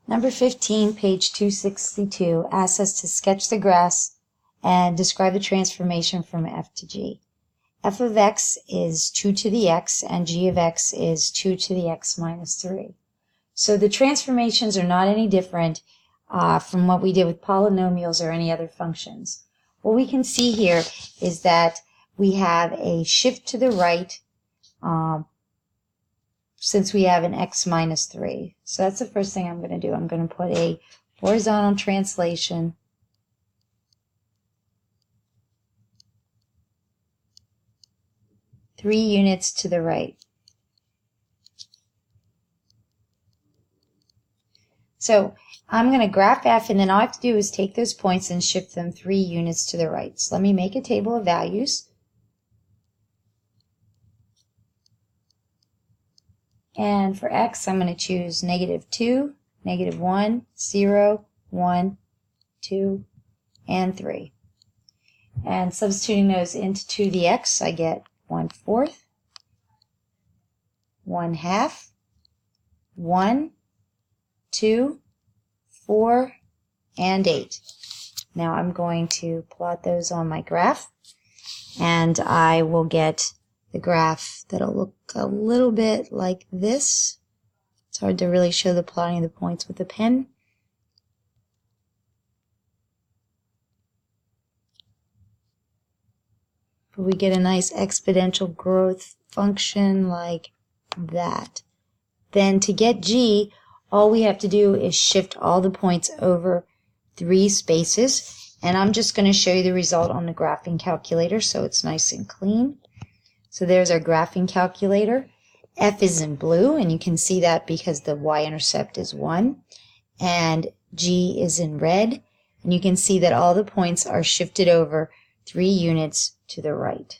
Number 15, page 262, asks us to sketch the graphs and describe the transformation from f to g. F of x is 2 to the x, and g of x is 2 to the x minus 3. So the transformations are not any different from what we did with polynomials or any other functions. What we can see here is that we have a shift to the right since we have an x minus 3. So that's the first thing I'm going to do. I'm going to put a horizontal translation . 3 units to the right. So I'm going to graph f, and then all I have to do is take those points and shift them 3 units to the right. So let me make a table of values. And for x, I'm going to choose -2, -1, 0, 1, 2, and 3. And substituting those into 2 to the x, I get 1/4, 1/2, 1, 2, 4, and 8. Now I'm going to plot those on my graph, and I will get the graph that'll look a little bit like this. It's hard to really show the plotting of the points with a pen. But we get a nice exponential growth function like that. Then to get g, all we have to do is shift all the points over 3 spaces. And I'm just going to show you the result on the graphing calculator so it's nice and clean. So there's our graphing calculator. F is in blue, and you can see that because the y-intercept is 1. And G is in red, and you can see that all the points are shifted over 3 units to the right.